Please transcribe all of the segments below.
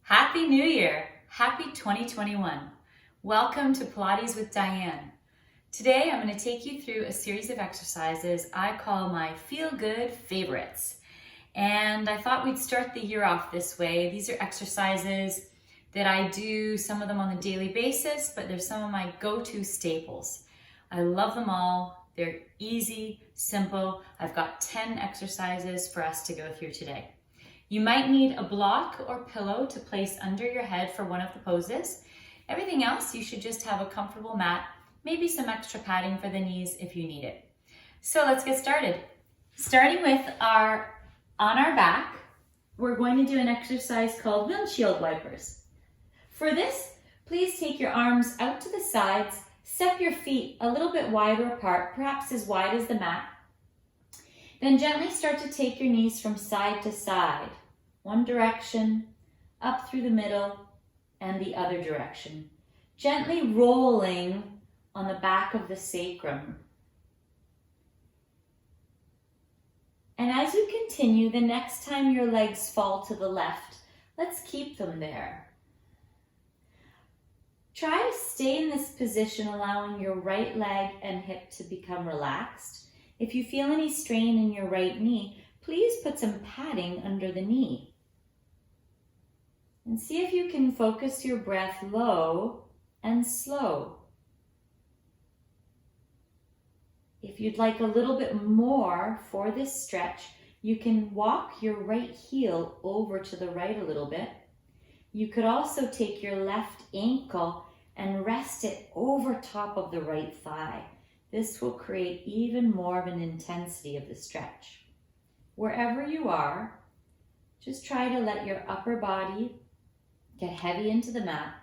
Happy New Year! Happy 2021! Welcome to Pilates with Diane. Today I'm going to take you through a series of exercises I call my feel-good favorites. And I thought we'd start the year off this way. These are exercises that I do, some of them on a daily basis, but they're some of my go-to staples. I love them all. They're easy, simple. I've got 10 exercises for us to go through today. You might need a block or pillow to place under your head for one of the poses. Everything else, you should just have a comfortable mat, maybe some extra padding for the knees if you need it. So let's get started. Starting with on our back, we're going to do an exercise called Windshield Wipers. For this, please take your arms out to the sides, step your feet a little bit wider apart, perhaps as wide as the mat. Then gently start to take your knees from side to side, one direction, up through the middle, and the other direction. Gently rolling on the back of the sacrum. And as you continue, the next time your legs fall to the left, let's keep them there. Try to stay in this position, allowing your right leg and hip to become relaxed. If you feel any strain in your right knee, please put some padding under the knee. And see if you can focus your breath low and slow. If you'd like a little bit more for this stretch, you can walk your right heel over to the right a little bit. You could also take your left ankle and rest it over top of the right thigh. This will create even more of an intensity of the stretch. Wherever you are, just try to let your upper body get heavy into the mat.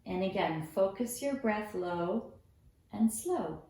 And again, focus your breath low and slow.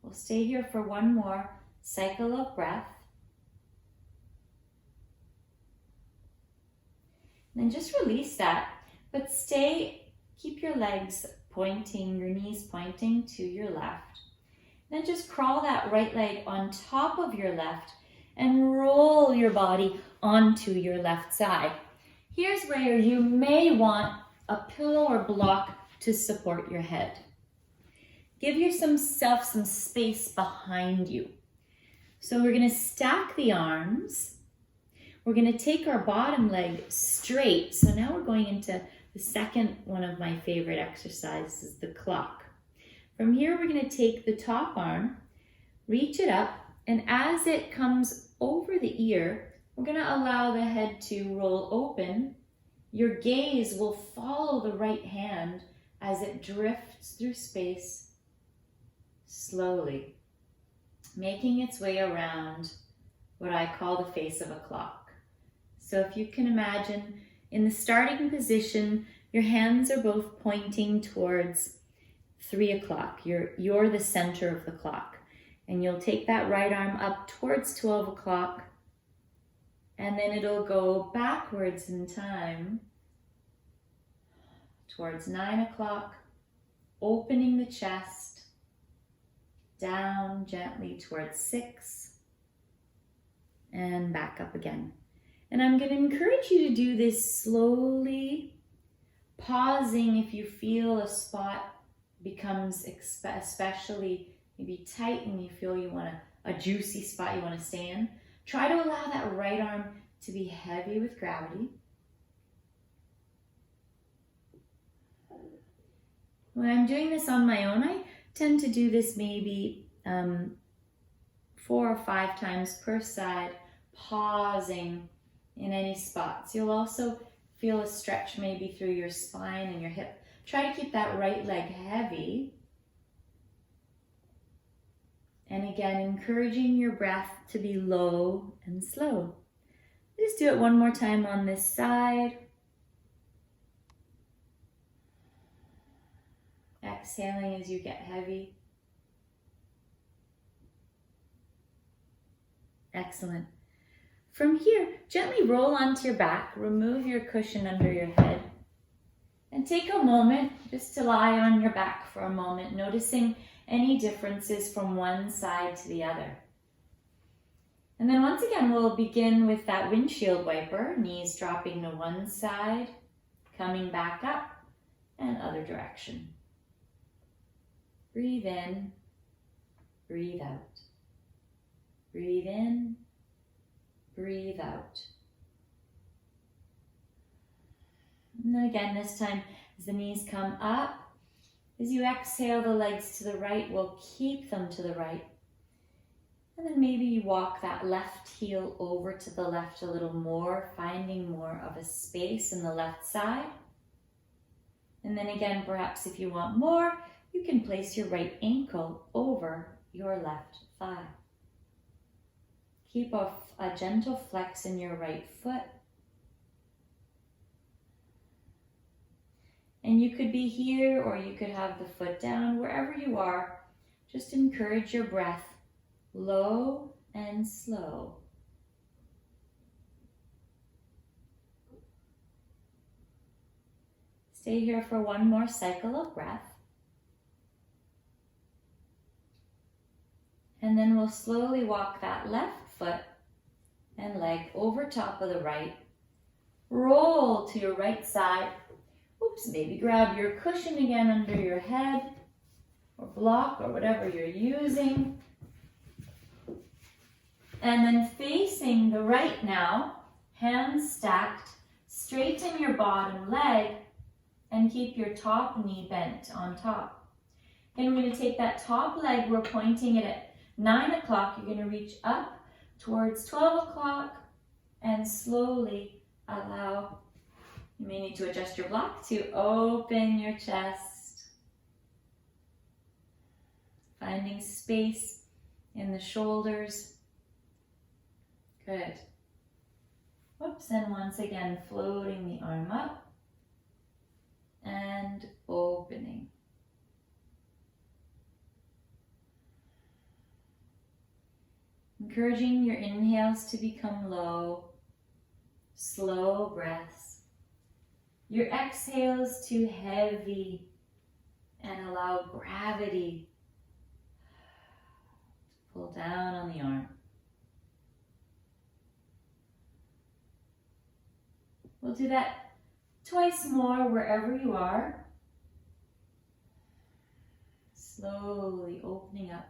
We'll stay here for one more cycle of breath. And then just release that. But keep your legs pointing, your knees pointing to your left. Then just crawl that right leg on top of your left and roll your body onto your left side. Here's where you may want a pillow or block to support your head. Give yourself some space behind you. So we're going to stack the arms. We're going to take our bottom leg straight. So now we're going into the second one of my favorite exercises, the clock. From here, we're going to take the top arm, reach it up, and as it comes over the ear, we're going to allow the head to roll open. Your gaze will follow the right hand as it drifts through space slowly, making its way around what I call the face of a clock. So if you can imagine, in the starting position, your hands are both pointing towards 3 o'clock. You're the center of the clock. And you'll take that right arm up towards 12 o'clock. And then it'll go backwards in time towards 9 o'clock, opening the chest, down gently towards 6, and back up again. And I'm going to encourage you to do this slowly, pausing if you feel a spot becomes especially maybe tight and you feel you want a juicy spot you want to stay in. Try to allow that right arm to be heavy with gravity. When I'm doing this on my own, I tend to do this maybe 4 or 5 times per side, pausing in any spots. You'll also feel a stretch maybe through your spine and your hip. Try to keep that right leg heavy. And again, encouraging your breath to be low and slow. Just do it one more time on this side. Exhaling as you get heavy. Excellent. From here, gently roll onto your back, remove your cushion under your head, and take a moment just to lie on your back for a moment, noticing any differences from one side to the other. And then once again, we'll begin with that windshield wiper, knees dropping to one side, coming back up, and other direction. Breathe in, breathe out. Breathe in, breathe out. And then again, this time, as the knees come up, as you exhale, the legs to the right, we'll keep them to the right. And then maybe you walk that left heel over to the left a little more, finding more of a space in the left side. And then again, perhaps if you want more, you can place your right ankle over your left thigh. Keep a gentle flex in your right foot. And you could be here or you could have the foot down, wherever you are. Just encourage your breath, low and slow. Stay here for one more cycle of breath. And then we'll slowly walk that left foot and leg over top of the right. Roll to your right side. Oops, maybe grab your cushion again under your head or block or whatever you're using. And then facing the right now, hands stacked, straighten your bottom leg and keep your top knee bent on top. Then we're going to take that top leg, we're pointing it at 9 o'clock. You're going to reach up towards 12 o'clock and slowly allow, you may need to adjust your block to open your chest. Finding space in the shoulders. Good. Whoops, and once again, floating the arm up and opening. Encouraging your inhales to become low, slow breaths. Your exhales to heavy and allow gravity to pull down on the arm. We'll do that twice more wherever you are. Slowly opening up.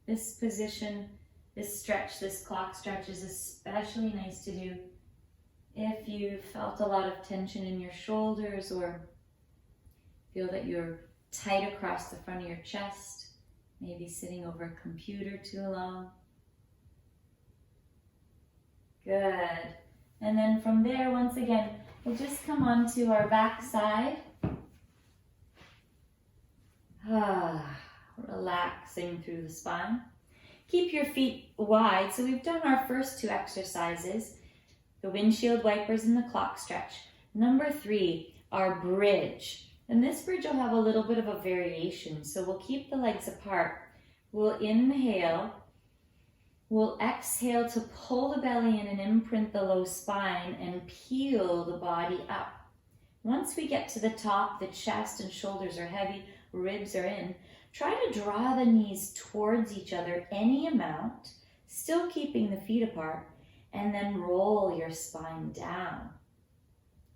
This position, this stretch, this clock stretch is especially nice to do if you felt a lot of tension in your shoulders or feel that you're tight across the front of your chest, maybe sitting over a computer too long. Good. And then from there, once again, we'll just come onto our back side. Relaxing through the spine. Keep your feet wide. So we've done our first two exercises, the windshield wipers and the clock stretch. Number 3, our bridge. And this bridge will have a little bit of a variation. So we'll keep the legs apart. We'll inhale. We'll exhale to pull the belly in and imprint the low spine and peel the body up. Once we get to the top, the chest and shoulders are heavy, ribs are in. Try to draw the knees towards each other any amount, still keeping the feet apart, and then roll your spine down,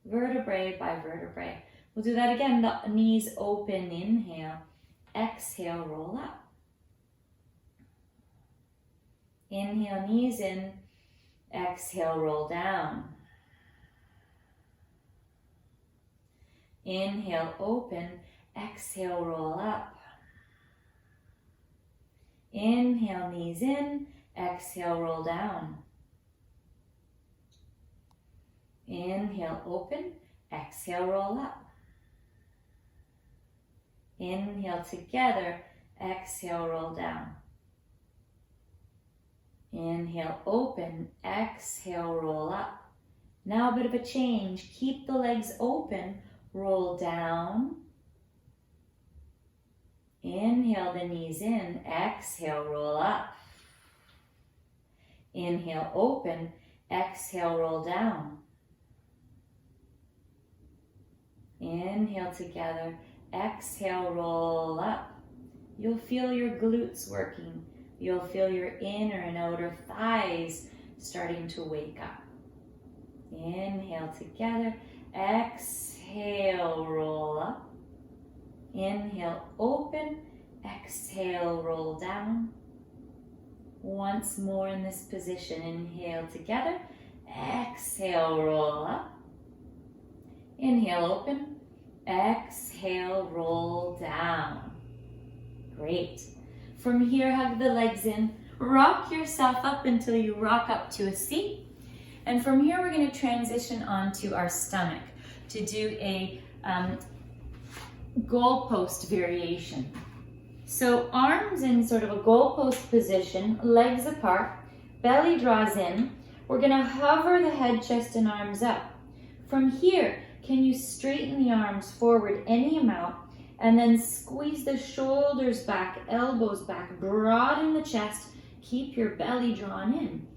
vertebrae by vertebrae. We'll do that again, the knees open, inhale, exhale, roll up. Inhale, knees in, exhale, roll down. Inhale, open, exhale, roll up. Inhale, knees in, exhale, roll down. Inhale, open, exhale, roll up. Inhale together, exhale, roll down. Inhale, open, exhale, roll up. Now a bit of a change. Keep the legs open, roll down. Inhale the knees in, exhale, roll up. Inhale, open, exhale, roll down. Inhale together, Exhale, roll up. You'll feel your glutes working. You'll feel your inner and outer thighs starting to wake up. Inhale together. Exhale, roll up. Inhale, open. Exhale, roll down. Once more in this position. Inhale together. Exhale, roll up. Inhale, open. Exhale, roll down. Great. From here, hug the legs in. Rock yourself up until you rock up to a seat. And from here, we're going to transition onto our stomach to do a goalpost variation. So arms in sort of a goalpost position, legs apart, belly draws in. We're going to hover the head, chest, and arms up. From here, can you straighten the arms forward any amount and then squeeze the shoulders back, elbows back, broaden the chest, keep your belly drawn in.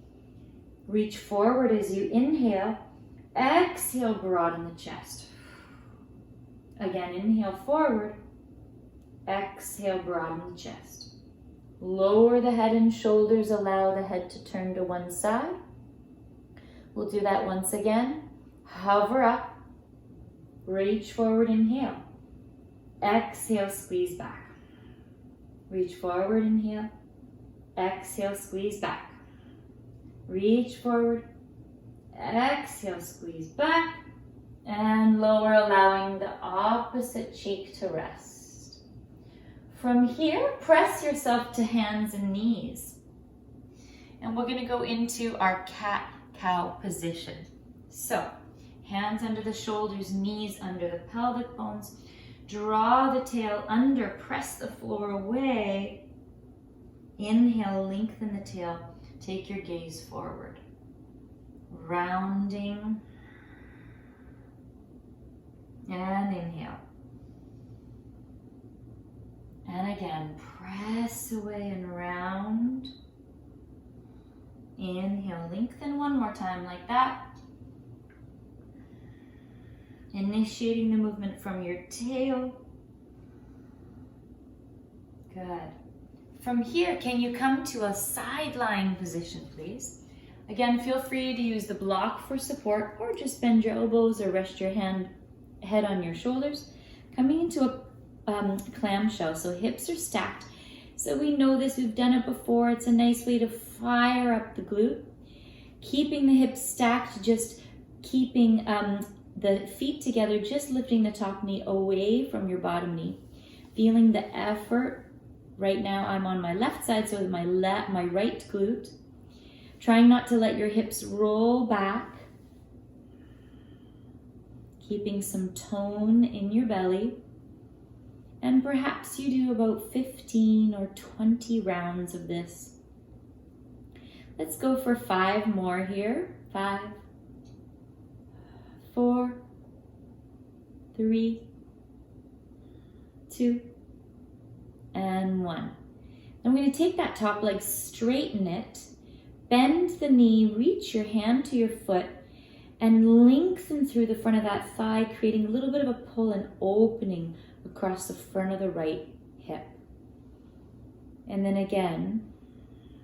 Reach forward as you inhale, exhale, broaden the chest. Again, inhale forward, exhale, broaden the chest. Lower the head and shoulders, allow the head to turn to one side. We'll do that once again. Hover up, reach forward, inhale. Exhale, squeeze back. Reach forward, inhale. Exhale, squeeze back. Reach forward. Exhale, squeeze back. And lower, allowing the opposite cheek to rest. From here, press yourself to hands and knees. And we're going to go into our cat-cow position. So, hands under the shoulders, knees under the pelvic bones. Draw the tail under, press the floor away. Inhale, lengthen the tail. Take your gaze forward. Rounding. And inhale. And again, press away and round. Inhale, lengthen one more time like that. Initiating the movement from your tail. Good. From here, can you come to a side lying position, please? Again, feel free to use the block for support or just bend your elbows or rest your head on your shoulders. Coming into a clam shell, so hips are stacked. So we know this, we've done it before. It's a nice way to fire up the glute. Keeping the hips stacked, just keeping the feet together, just lifting the top knee away from your bottom knee. Feeling the effort. Right now I'm on my left side, so with my right glute. Trying not to let your hips roll back. Keeping some tone in your belly. And perhaps you do about 15 or 20 rounds of this. Let's go for 5 more here. 5, 4, 3, 2, and 1. I'm going to take that top leg, straighten it, bend the knee, reach your hand to your foot, and lengthen through the front of that thigh, creating a little bit of a pull and opening across the front of the right hip. And then again,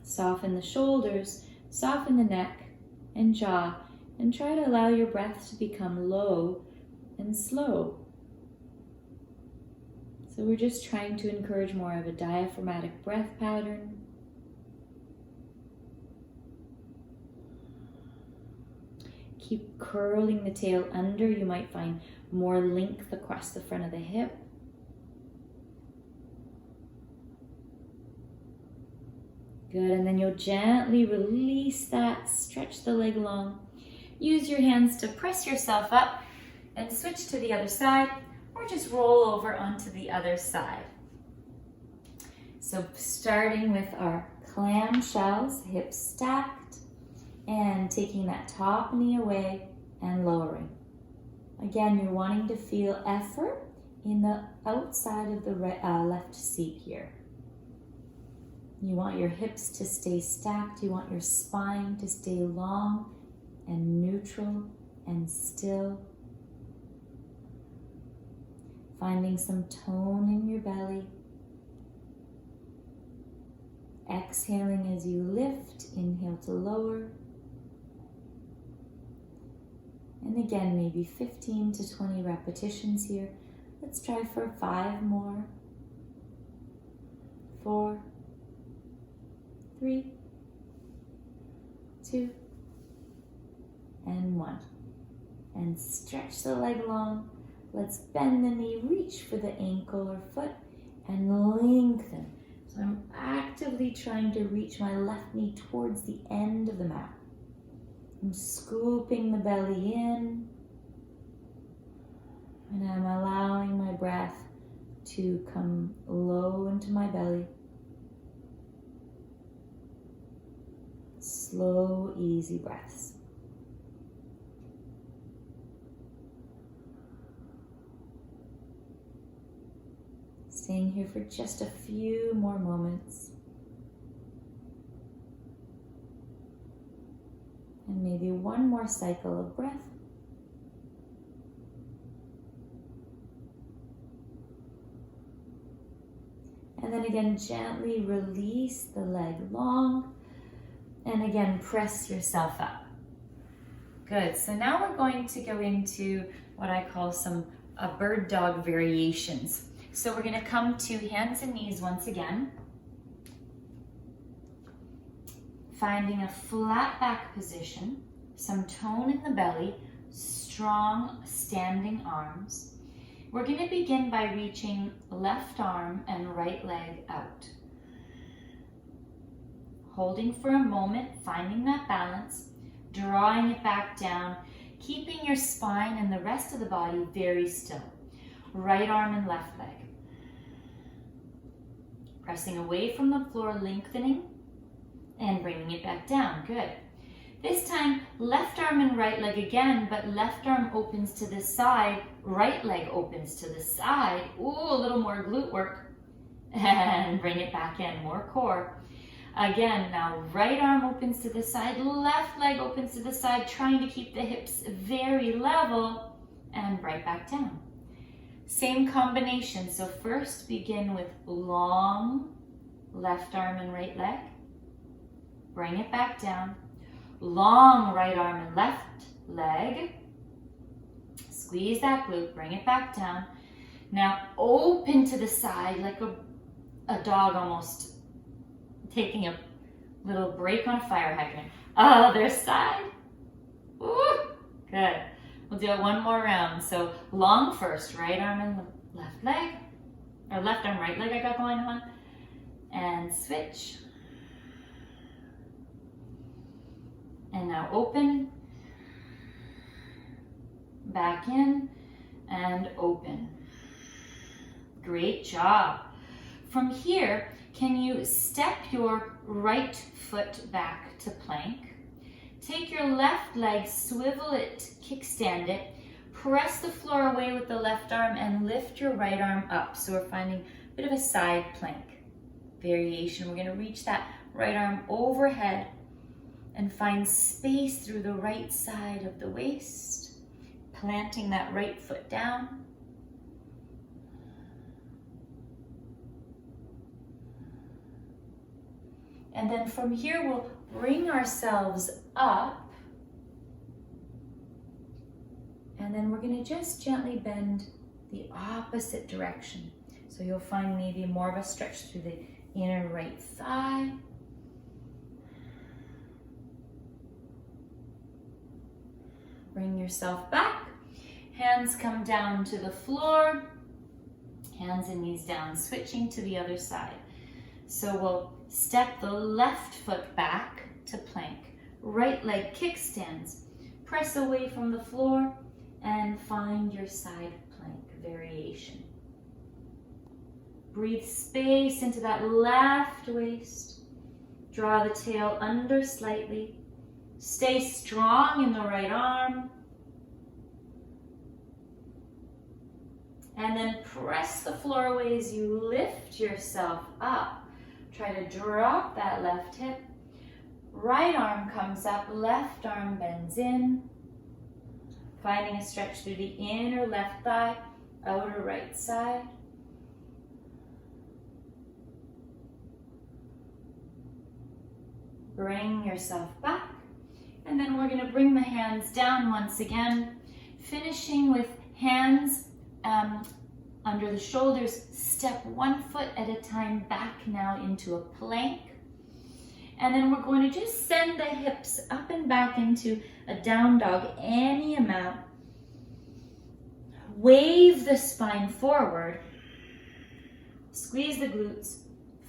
soften the shoulders, soften the neck and jaw, and try to allow your breath to become low and slow. So we're just trying to encourage more of a diaphragmatic breath pattern. Keep curling the tail under. You might find more length across the front of the hip. Good, and then you'll gently release that, stretch the leg long. Use your hands to press yourself up and switch to the other side, or just roll over onto the other side. So starting with our clam shells, hips stacked, and taking that top knee away and lowering. Again, you're wanting to feel effort in the outside of the left seat here. You want your hips to stay stacked. You want your spine to stay long and neutral and still. Finding some tone in your belly. Exhaling as you lift, inhale to lower. And again, maybe 15 to 20 repetitions here. Let's try for 5 more. 4, 3, 2, and 1. And stretch the leg long. Let's bend the knee, reach for the ankle or foot, and lengthen. So I'm actively trying to reach my left knee towards the end of the mat. I'm scooping the belly in, and I'm allowing my breath to come low into my belly. Slow, easy breaths. Staying here for just a few more moments. And maybe one more cycle of breath. And then again, gently release the leg long. And again, press yourself up. Good. So now we're going to go into what I call some bird dog variations. So we're going to come to hands and knees once again. Finding a flat back position, some tone in the belly, strong standing arms. We're going to begin by reaching left arm and right leg out. Holding for a moment, finding that balance, drawing it back down, keeping your spine and the rest of the body very still. Right arm and left leg. Pressing away from the floor, lengthening, and bringing it back down. Good. This time, left arm and right leg again, but left arm opens to the side, right leg opens to the side. Ooh, a little more glute work. And bring it back in, more core. Again, now right arm opens to the side, left leg opens to the side, trying to keep the hips very level, and right back down. Same combination. So first begin with long left arm and right leg. Bring it back down. Long right arm and left leg. Squeeze that glute, bring it back down. Now open to the side like a dog almost taking a little break on a fire hydrant. Other side. Ooh, good. We'll do it one more round. So long first, right arm and left leg, or left arm, right leg I got going on. And switch. And now open, back in, and open. Great job. From here, can you step your right foot back to plank? Take your left leg, swivel it, kickstand it, press the floor away with the left arm and lift your right arm up. So we're finding a bit of a side plank variation. We're going to reach that right arm overhead and find space through the right side of the waist, planting that right foot down. And then from here, we'll bring ourselves up. And then we're going to just gently bend the opposite direction. So you'll find maybe more of a stretch through the inner right thigh. Bring yourself back. Hands come down to the floor. Hands and knees down, switching to the other side. So we'll step the left foot back to plank. Right leg kickstands. Press away from the floor and find your side plank variation. Breathe space into that left waist. Draw the tail under slightly. Stay strong in the right arm. And then press the floor away as you lift yourself up. Try to drop that left hip. Right arm comes up, left arm bends in. Finding a stretch through the inner left thigh. outer right side. Bring yourself back. And then we're going to bring the hands down once again, finishing with hands under the shoulders. Step one foot at a time back now into a plank. And then we're going to just send the hips up and back into a down dog, any amount. Wave the spine forward. Squeeze the glutes.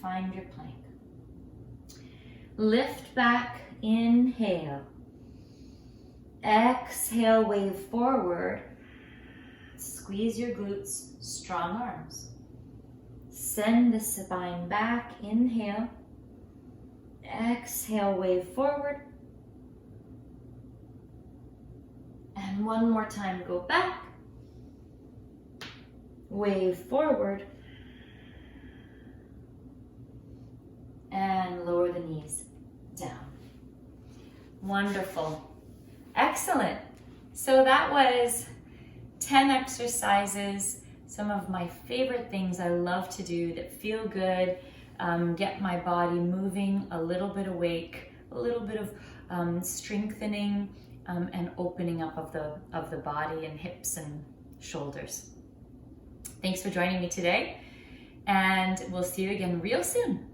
Find your plank. Lift back, inhale. Exhale, wave forward. Squeeze your glutes, strong arms. Send the spine back, inhale. Exhale, wave forward. And one more time, go back. Wave forward. And lower the knees down. Wonderful. Excellent. So that was 10 exercises, some of my favorite things I love to do that feel good, get my body moving, a little bit awake, a little bit of strengthening and opening up of the body and hips and shoulders. Thanks for joining me today, and we'll see you again real soon.